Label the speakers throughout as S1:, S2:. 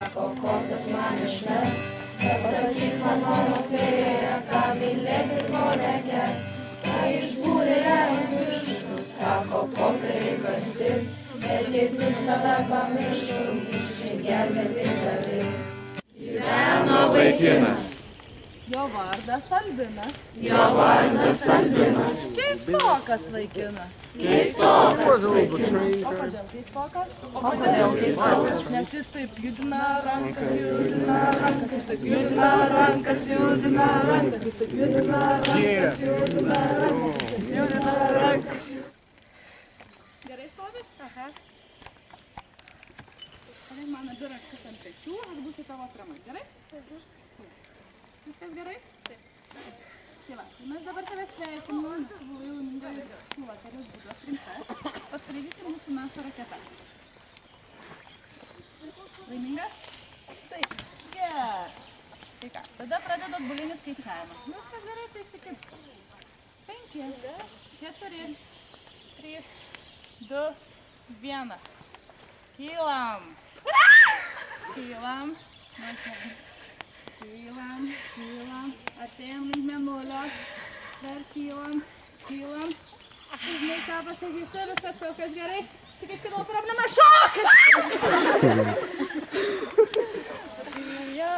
S1: sako, kokias man išmes. Pasakyk man, mano fėja, ką mylėti ir ko nekęs. Ką išbūrė ant pirštų, sako, popieriai kasti. Bet tik visada pamirštum, išsigelbėti gali. Gyveno vaikinas.
S2: Jo vardas Albinas.
S1: Jo vardas Albinas.
S2: Keistokas vaikinas.
S1: Keistokas
S2: O
S1: vaikinas.
S2: kodėl keistokas? O kodėl keistokas? Nes jis taip judina rankas, judina rankas, jis taip judina rankas, judina rankas, jis taip judina rankas, judina rankas, judina rankas. Gerai stovi? Aha. Gerai, man abi rankas ant pečių, aš būsiu tavo atrama. Gerai? Viskas gerai? Taip. Tai va, mes dabar tave sveikinam, savo jauningai moteris būdos rimta. Paskraidysim mūsų NASA raketą. Laiminga? Taip. Gerai. Tai ką, tada pradedat bulinį skaičiavimą. Viskas gerai, tai įsikibs. 5, 4, 3, 2, 1. Kylam. Kylam. Kylam, kylam, atėjom link mėnulio, dar kylam, kylam. Žinai, ką pasakysiu, viskas kol kas gerai, tik iškilo problema šokas! Arabija,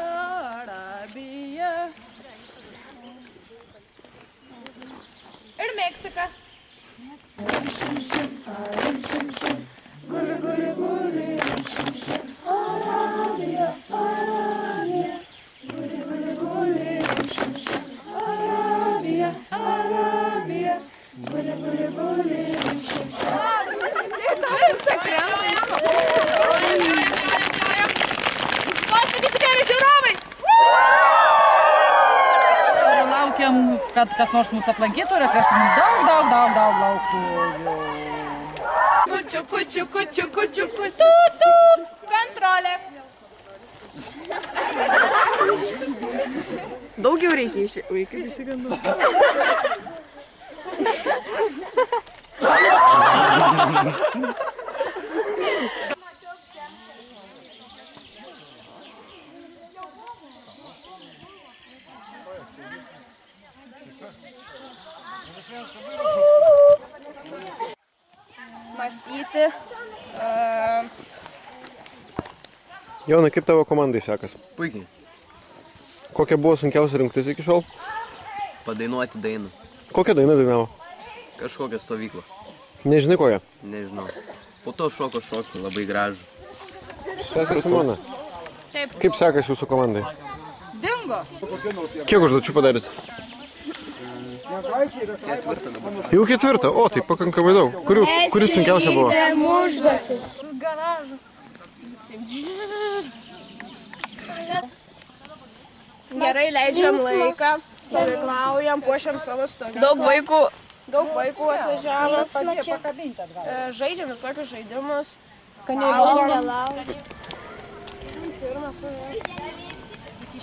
S2: Arabija. Ir Meksika. Guli, guli, guli, Arabija, Arabija. Arabija, guli, guli, guli. Visa krema. Pasakys keli žiūrovai. Ir laukiam, kad kas nors mūsų aplankytų ir atvežtų mums daug lauktuvių.
S1: Kučiu, kučiu, kučiu, kučiu, kučiu, tu. Kontrolė.
S3: Daugiau reikia iš vaikai išsigandu. Mąstyti.
S4: Jonai, kaip tavo komandai sekas?
S5: Puikiai.
S4: Kokia buvo sunkiausia rungtis iki šiol?
S5: Padainuoti dainą.
S4: Kokią dainą dainavo?
S5: Kažkokios stovyklos.
S4: Nežinai kokią?
S5: Nežinau. Po to šoko labai gražų.
S4: Sesė Simona.
S3: Taip.
S4: Kaip sekas jūsų komandai?
S3: Dingo.
S4: Kiek užduočių padarėt?
S5: Ketvirtą dabar.
S4: Jau ketvirtą? O, tai pakankamai daug. Kuris sunkiausia buvo?
S3: Užduotį. Garažas. Gerai leidžiam laiką, stovyklaujam, puošiam savo stovyklą. Daug vaikų atvažiavo, žaidžiam visokius žaidimus.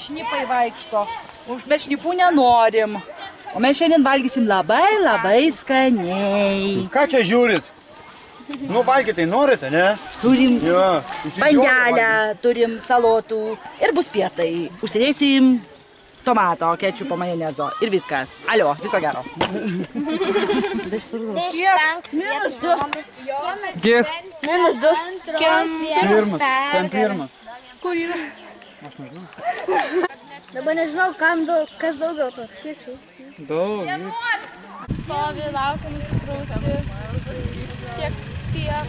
S2: Šnipai vaikšto, mes šnipų nenorim. O mes šiandien valgysim labai skaniai.
S6: Ką čia žiūrit? Nu, valgyti norite, ne?
S2: Turim
S6: Jo.
S2: bandelę, turim salotų ir bus pietai. Užsidėsim tomato, kečupo, majonezo ir viskas. Alio, viso gero.
S4: Kiek?
S3: -2.
S6: Ten pirmas.
S3: Kur yra?
S6: Aš nežinau.
S3: Dabar nežinau, kas daugiau to.
S6: Daug.
S3: Stovi, laukia nusiprausti. Šiek tiek.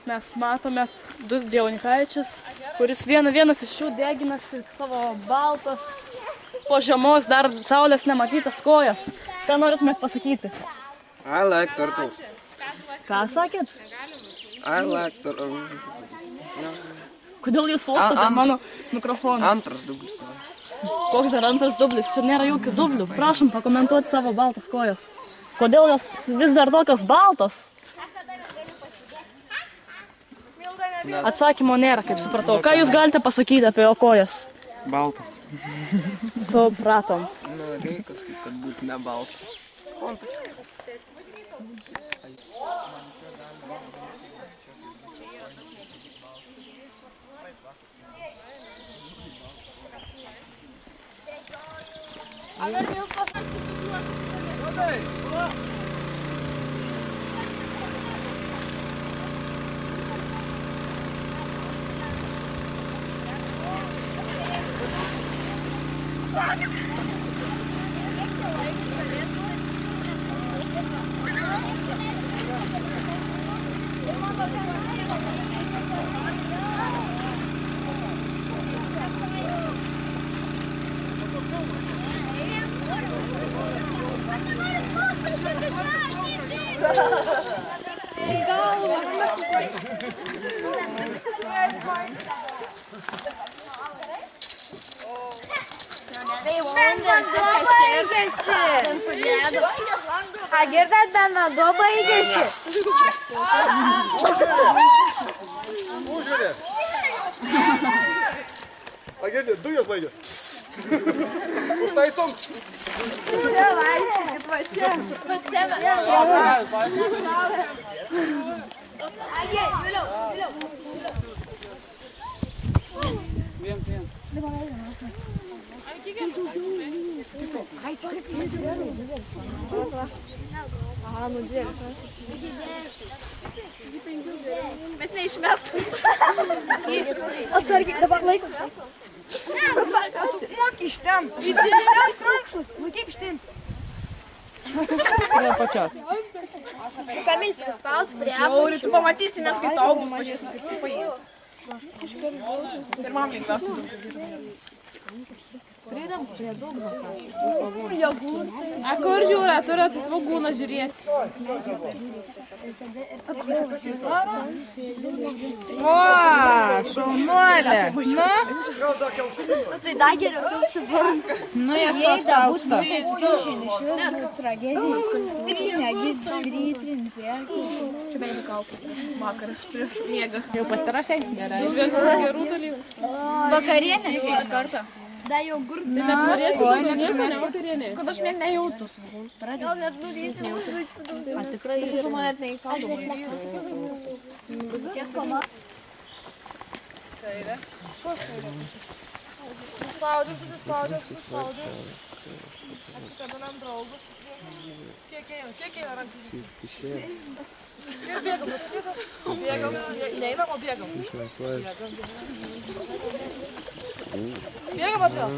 S7: Mes matome du Dievonikaičius, kuris vienas iš jų deginasi savo baltas, po žiemos dar saulės nematytas kojas. Ką norėtumėt pasakyti?
S5: I like turtles.
S7: Ką sakėt?
S5: I like turtles.
S7: Kodėl jūs sostate mano mikrofoną?
S5: Antras dublis.
S7: Koks dar antras dublis? Čia nėra jokių dublių. Prašom pakomentuoti savo baltas kojas. Kodėl jos vis dar tokios baltos?
S3: Milda
S7: Atsakymo nėra, kaip supratau. Ką jūs galite pasakyti apie jo kojas?
S8: Baltas.
S7: Supratom.
S5: Nu, reikia kažkaip, kad būtų ne baltas.
S3: A girdėt, Benado baigėsi.
S6: Užžiūrė. A girdėt, dujos baigės. Užtaisom.
S3: Mes neišmes. Atsargiai, dabar laikom. Mok iš ten. Iš ten prankšus. Laikyk iš ten.
S2: Prie pačios.
S3: Kamilti, spaus prie
S2: Žiauri, tu pamatysi, nes kai tau bus pažiūrėsim, kaip tu paėjai. Pirmam lengviausiai. A kur žiūra, turėtų svogūną žiūrėti. O, šaunuolė. Nu?
S3: Tai dar geriau, tu užsiburn.
S2: Nu, jas toks aukšta. Vakaras prieš miegą. Jau pasirašai? Gerai. Žvelgiu gerų dalykų.
S3: Vakarienė čia iš karto.
S2: Da jau gurtų. Tai nenorėsiu, nieko ne vakarienė. Kad aš mėg nejautus.
S3: Gal net nudėti.
S2: A tikrai žmonės neįkalbama.
S3: Kiek koma?
S2: Kairė. Kur kairė? Suspaudžiu. Atsikabinam draugus. Kiek eina rankai? Ir bėgam. Neinam, o bėgam. Bėgam atgal.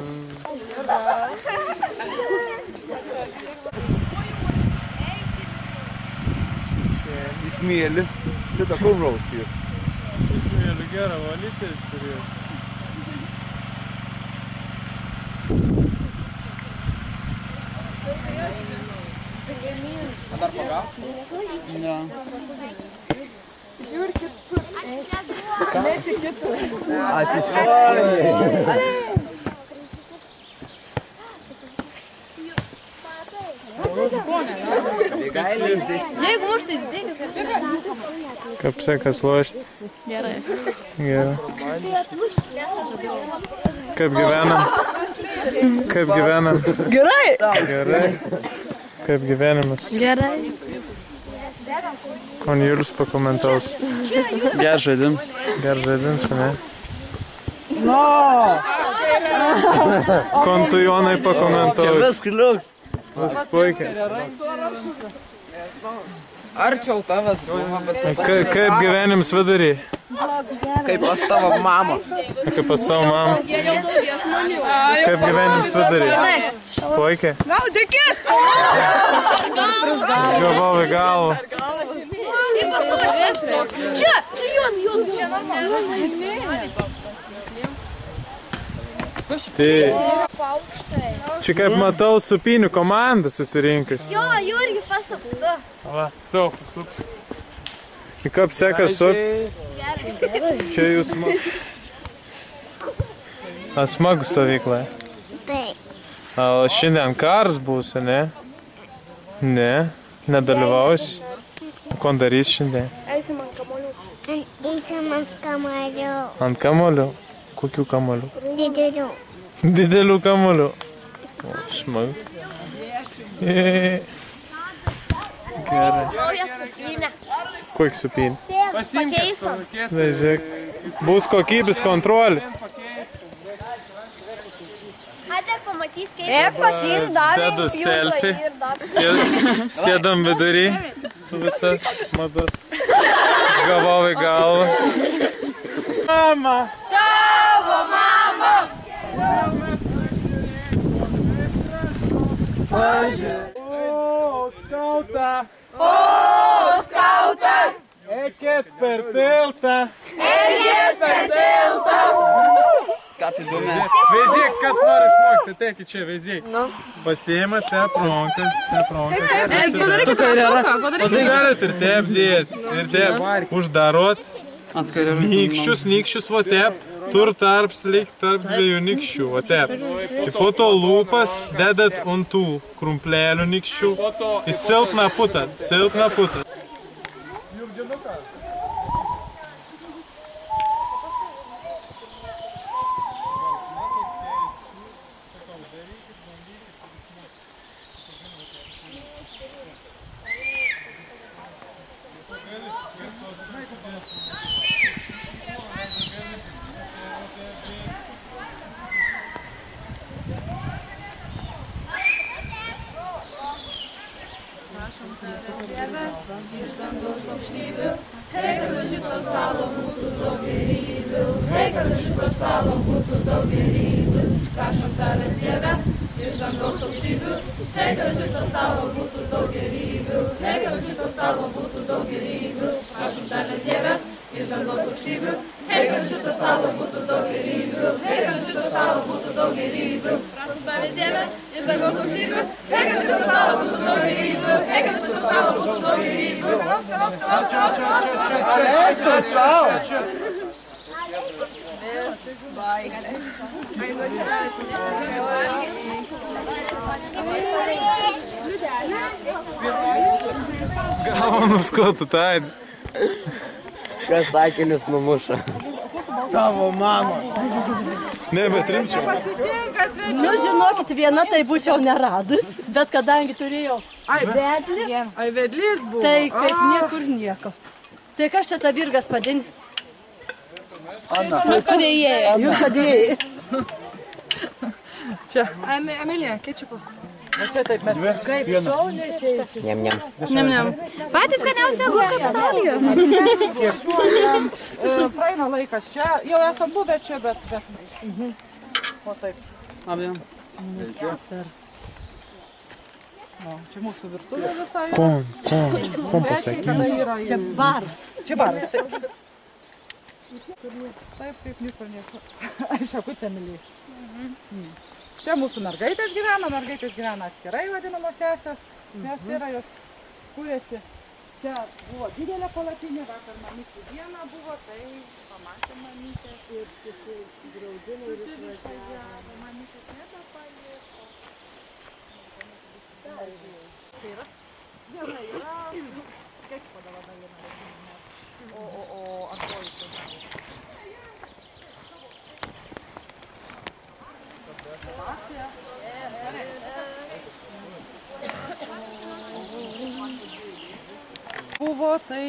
S6: Į smėlį. Šitą kur rausti?
S4: Į smėlį gerą valytis turėjo.
S5: A dar pagaus?
S8: Ne.
S3: Jeigu už tai dėkite.
S4: Kaip sekas lošti?
S7: Gerai.
S4: Gerai. Kaip gyvenam? Kaip gyvenam?
S7: Gerai.
S4: Gerai. Kaip gyvenimas?
S7: Gerai.
S4: O Julius pakomentaus.
S8: Ger žaidim.
S4: Ger žaidims, ne?
S8: No!
S4: Kontujonai
S8: Čia
S4: pakomentaus.
S8: viskas liuks.
S4: Viskas puikiai.
S5: Arčiau tavęs buvo, bet tu
S4: Kaip gyvenims vidury?
S5: kaip pas tavo mamą.
S4: Kaip pas tavo mamą? Kaip gyvenims vidury? Puikiai.
S2: Gaudykit!
S4: Gavau į galvą.
S3: Čia Jon, čia
S4: Čia kaip matau supinių komandą susirinkus.
S3: Jo, irgi pasaptu.
S4: Va, daug pasups. Ir kaip sekas suptis? Čia jūs smagu stovykla.
S3: Taip.
S4: O šiandien karas bus, ne? Ne, nedalyvaus. Ko darys šiandien?
S3: Eisim ant kamolių. Eisim ant kamolių.
S4: Ant kamolių? Kokių kamolių?
S3: Didelių.
S4: Didelių kamolių. O, smagu. Gerai.
S1: Nauja supynė.
S4: Kokia supynė?
S1: Pakeisom.
S4: Vežiek. Bus kokybės kontrolė.
S1: Atek pamatys, kaip pasiim davė.
S4: Dedu selfie. Sėdam vidury su visas, matot. Gavau į galvą. Mama!
S1: Tavo mama!
S4: O, skauta!
S1: O, skauta!
S4: Eikit per tiltą!
S1: Eikit per tiltą!
S5: Ką tai dumė?
S4: Veziek, kas nori išmokti, ateikit čia, veziek. Pasiima tep rankas.
S7: Padarykit ranką, padarykit.
S4: Galit ir tep dėti, ir tep uždarot. Nykščius, va tep. Tur tarpslik tarp dviejų nykščių, va tep. Ir po to lūpas dedat ant tų krumplelių nykščių. Ir silpną putat.
S1: Iš dangaus aukštybių, hei, kad už šito stalo būtų daug gėrybių, hei, kad už šito stalo būtų daug gėrybių, prašom tavęs Dieve, iš dangaus aukštybių, hei, kad už šito stalo būtų daug gėrybių, hei, kad už šito stalo būtų daug gėrybių, prašom tavęs Dieve, iš dangaus aukštybių, hei, kad už šito stalo būtų daug gėrybių, hei, kad už šito stalo būtų daug gėrybių, prašom tavęs Dieve, iš dangaus aukštybių, hei, kad už šito stalo būtų daug gėrybių, hei, kad už šito stalo būtų daug gėrybių.
S4: Galva nuskotų, tai.
S5: Kas sakinius numuša? Tavo mama.
S4: Ne, bet rimčiau.
S2: Nu, žinokit, viena tai būčiau neradus, bet kadangi turėjau vedlį,
S7: Ai, vedlys buvo.
S2: tai kaip niekur nieko. Tai kas čia ta virgas padin? Jūs padėjai. Jūs padėjai.
S7: Čia. Emilija, kečupu.
S2: O čia taip mes kaip šauniai čia esi.
S7: Nem.
S1: Patys skaniausi agurkai pasaulyje.
S7: Praeina laikas čia. Jau esam buvę čia, bet. O taip. Abiem. Čia mūsų virtuvė visai.
S4: Kom pasakys?
S2: Čia baras.
S7: Čia baras. Taip, nieko. Ai, šakutė Emilijai. Čia mūsų mergaitės gyvena atskirai vadinamos sesės, nes yra jos kūrėsi. Čia buvo didelė palapinė, vakar mamyčių diena buvo, tai pamatė mamytė ir susigriaudino ir išvažiavo. Mamytės nebepaliko. Tai yra? Viena yra, kiek padavada viena? O antroji padavada. Buvo, tai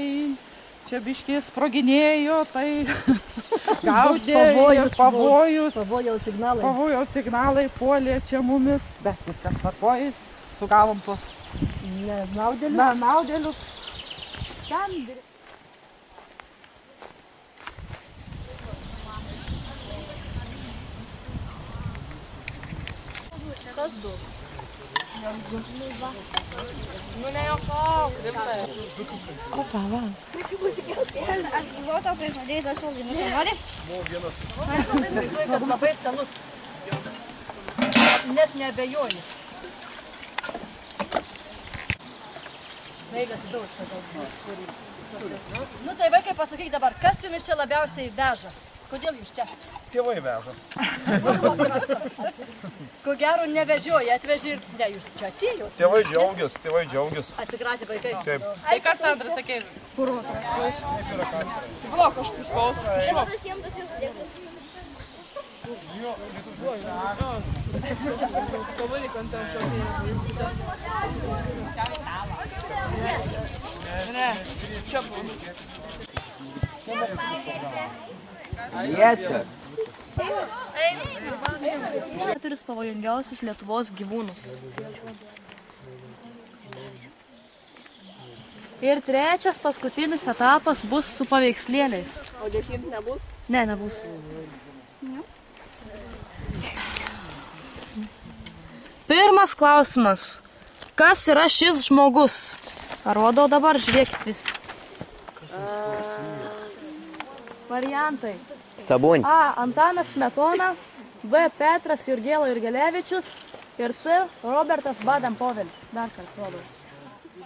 S7: čia biškis sproginėjo, tai gaudė pavojus signalai puolė čia mumis, bet viskas tvarkoj, sugavom tuos naudėlius. Kas du? Nu ne jau toks, rimtai. Opa, va.
S3: Aš buvau tau prieš žodėjai tos saldainius, nori?
S2: Kad labai skanus. Net neabejoju. Meilė, tu daug šitą galbūt. Nu tai vaikai, pasakyk dabar, kas jums čia labiausiai veža? Kodėl jūs čia?
S6: Tėvai veža.
S2: Ko gero nevežioja, atvežė ir ne, jūs čia atėjo.
S6: Tėvai džiaugias.
S2: Atsikratė vaikais.
S6: Taip.
S7: Tai kas Andras sakė? Kur? Blok, aš prispaus. Šok. Pavalyk ant ten šokį. Ne, čia buvo. Keturis pavojingiausius Lietuvos gyvūnus. Ir trečias, paskutinis etapas bus su paveikslėliais. O 10 nebus? Ne, nebus. Pirmas klausimas. Kas yra šis žmogus? Parodau dabar, žiūrėkit visi. Variantai.
S5: Sabonį.
S7: A. Antanas Smetona. B. Petras Jurgėla Jurgelevičius. Ir C. Robertas Baden-Povelis. Dar kartą rodau.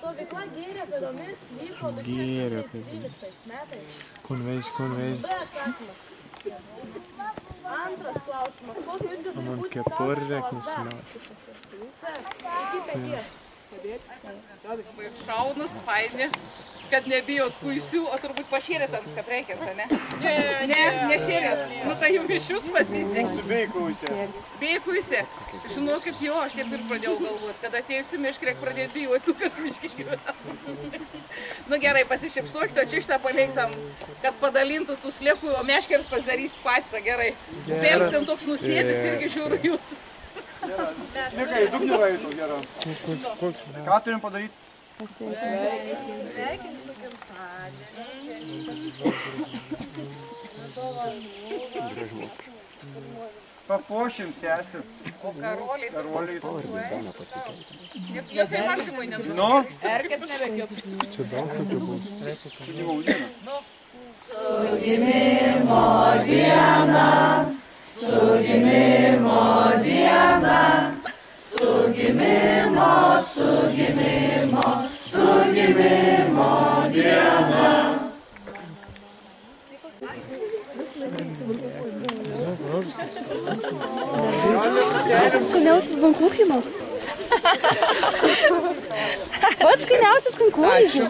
S7: Stovykla Gėrio pėdomis vyko 2013 metais.
S4: Konveis.
S7: B. Atsakymas. Antras klausimas. Kokio ilgio turi būti C. Iki peties.
S9: Šaunus, faini, kad nebijot kuisių, o turbūt pašėrėt ant skapreikint, ne? Ne, nešėrėt. Nu tai jau iš jūs pasisekė. Beikuisė. Žinokit, jo, aš taip ir pradėjau galvoti, kad atėjusi miškrėk pradėti bijoti, tu kas miškį gyvena. Nu gerai, pasišipsuokit, o čia šitą paleiktam, kad padalintų tų sliekų, o meškėms pasidarys patys, gerai. Vėlis ten toks nusėdis irgi žiūriu jūs.
S6: Likai, dugniuva eitų, gera. Ką turim padaryti?
S2: Sveikinti su gimtadieniu.
S6: Papuošim sesį.
S9: O karoliai.
S6: Karoliai.
S9: Jokai Maksimui nenusipirks.
S6: Nu?
S9: Erkės nebekėps.
S4: Čia daug tokių bus.
S6: Čia gyvaudieną.
S1: Su gimimo diena, su gimimo diena, su gimimo diena.
S3: Pats skaniausias bankuchinas. Pats skaniausias konkursas.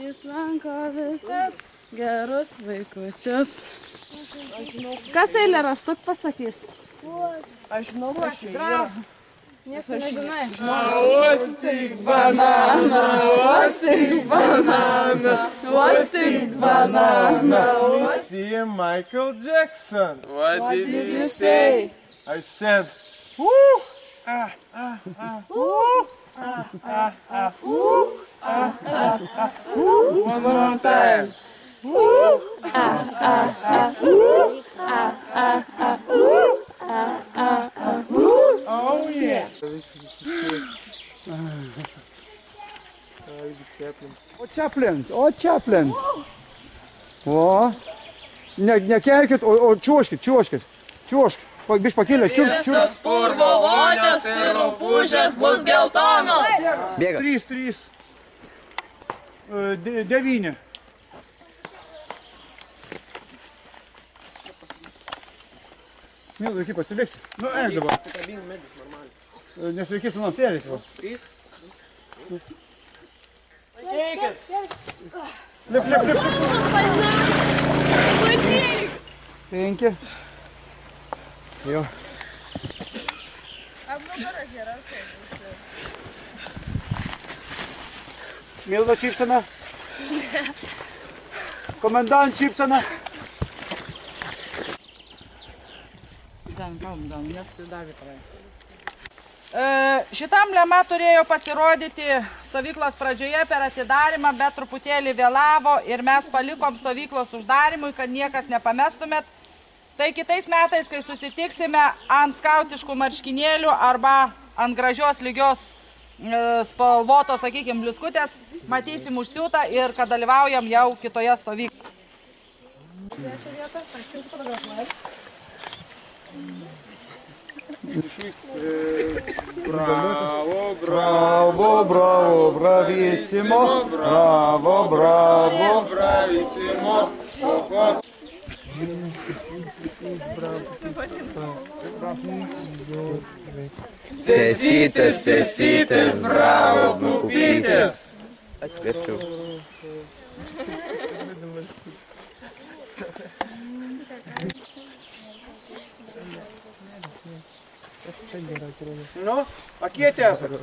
S7: Jis lanko visas gerus vaikučius. Kas eilėraštu pasakys? Aš žinau, kas čia yra. Niekas nežinai.
S4: Uostyk bananą, uostyk bananą, uostyk bananą. See Michael Jackson. What did you say? I said, woo! One more time. Oh yeah.
S6: O Chaplins. O. Nekelkit, o čiuoškit. Biš pakėlė, čiuoškit.
S1: Purvo vonios ir rupūžės bus geltonos.
S6: 3. 9. Milda, reikia pasilikti. Nu, eik dabar. Nes reikės man perėti. 3. Lip. 5. Jo. Milda šypsena. Komendant šypsena.
S9: Gal, nes tai davė praeis. Šitam lema turėjo pasirodyti stovyklos pradžioje per atidarimą, bet truputėlį vėlavo ir mes palikom stovyklos uždarimui, kad niekas nepamestumėt. Tai kitais metais, kai susitiksime ant skautiškų marškinėlių arba ant gražios lygios spalvotos, sakykime, bliuskutės, matysim užsiūtą ir kad dalyvaujam jau kitoje stovykloje.
S6: Bravo, bravo, bravo, bravissimo, bravo, bravo, bravissimo.
S5: Sesytės, sesytės, bravo, pupytės. Atsiverčiau.
S6: Nu, akietė esate.